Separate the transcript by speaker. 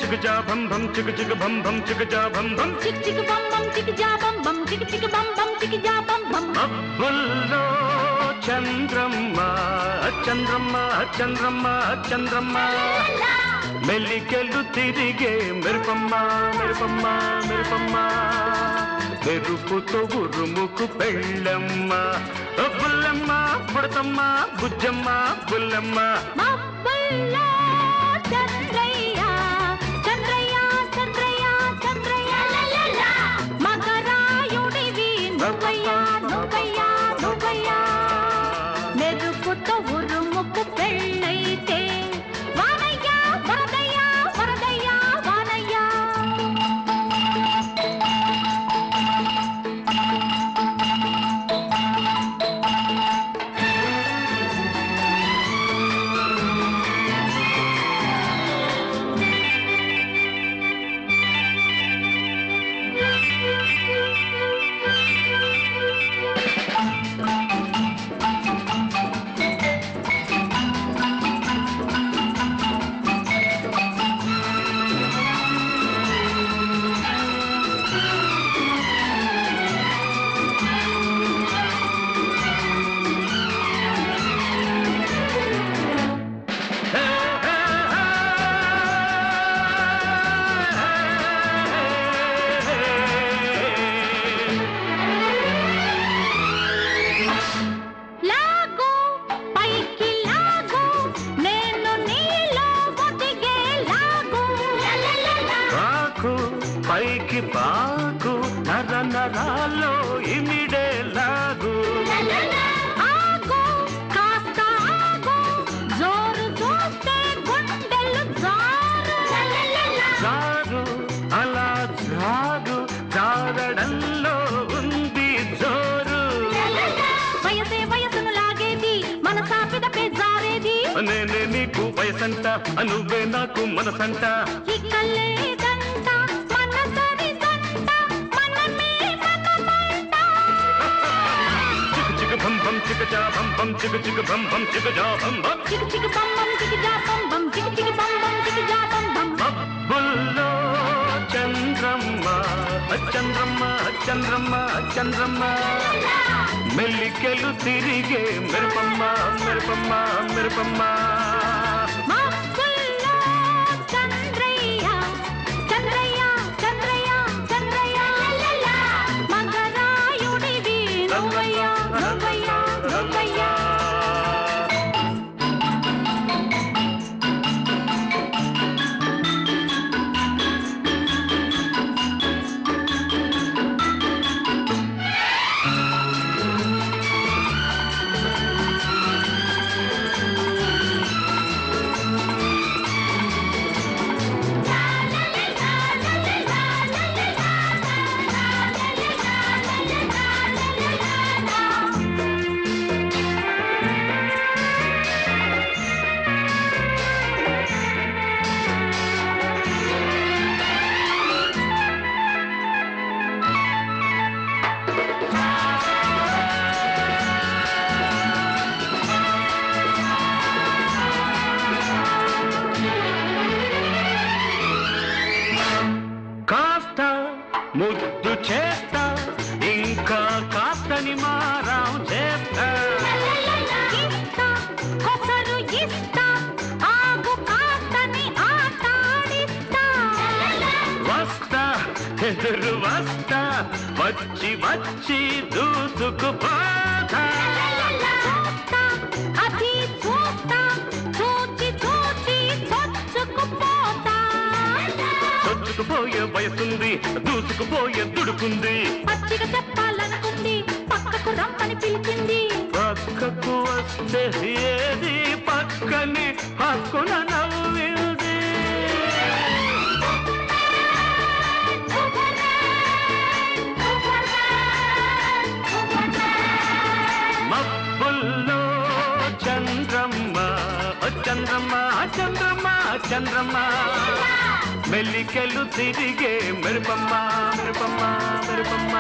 Speaker 1: చిగజా భం భం చిగ చిగ భం భం చిగజా భం భం
Speaker 2: చిక్ చిక్ బం బం చిగజా బం బం చిక్ చిక్ బం బం చిగజా బం బం
Speaker 1: మబ్బుల్లో చంద్రమ్మ చంద్రమ్మ చంద్రమ్మ చంద్రమ్మ మెల్లికెళ్ళు తిరిగే మెరుపమ్మ మెరుపమ్మ మెరుపమ్మ మెరుపుతో ఉరుముకు పెళ్ళమ్మ బుల్లమ్మ పుడతమ్మ బుజ్జమ్మ బుల్లమ్మ
Speaker 2: మబ్బుల్లో చంద్రయ్య చంద్రయ్య చంద్రయ్య చంద్రయ్య మగరాయుడివి నువ్వయ్యా నువ్వయ్యా నువ్వయ్యా మెరుపుతో ఉరుముకు పెళ్ళైతే వానయ్యా వరదయ్యా వరదయ్యా వానయ్యా
Speaker 1: పైకి పాకు నర నరాల్లో ఇమిడే లాగు
Speaker 2: ఆగు కాస్త ఆగు జోరు చూస్తే గుండెలు జారు
Speaker 1: జారు అలా జారు జారడంలో ఉంది జోరు
Speaker 2: వయసే వయసును లాగేది మనసా పిదపే జారేది
Speaker 1: నేనే నీకు వయసంట నువ్వే నాకు మనసంట
Speaker 2: ఈ కల్లేదంట మనసరి దంట మనమే మనమంట
Speaker 1: చిగ చిగ భం భం చిగజా భం భం చిగ చిగ భం భం చిగజా భం భం
Speaker 2: చిక్ చిక్ బం బం చిగజా బం బం చిక్ చిక్ బం బం చిగజా బం బం
Speaker 1: మబ్బుల్లో చంద్రమ్మ చంద్రమ్మ చంద్రమ్మ చంద్రమ్మ మెల్లికెళ్ళు తిరిగే మెరుపమ్మ మెరుపమ్మ మెరుపమ్మ
Speaker 2: మబ్బుల్లో చంద్రయ్య చంద్రయ్య చంద్రయ్య చంద్రయ్య మగరాయుడివి నువ్వయ్యా నువ్వయ్యా నువ్వయ్యా
Speaker 1: కాస్త ముద్దు చేస్తా ఇంకా కాస్తని మారాం చేస్తా
Speaker 2: ఇస్తా కొసరు ఇస్తా ఆగు కాస్తని ఆటాడిస్తా
Speaker 1: వస్తా ఎదురు వస్తా వచ్చి వచ్చి దూసుకుపోతా
Speaker 2: చూస్తా అది చూస్తా చూచి చూచి చొచ్చుకుపోతా
Speaker 1: చొచ్చుకుపోయే వయసుంది దూసుకుపోయే దుడుకుంది
Speaker 2: పచ్చిగా చెప్పాలనుకుంది పక్కకు రమ్మని పిలిచింది
Speaker 1: పక్కకు వస్తే ఏది పక్కని పక్కన నవ్వింది మబ్బుల్లో చంద్రమ్మ చంద్రమ్మ చంద్రమ్మ చంద్రమ్మ మెల్లికెళ్ళు తిరిగే మెరుపమ్మ మెరుపమ్మ మెరుపమ్మ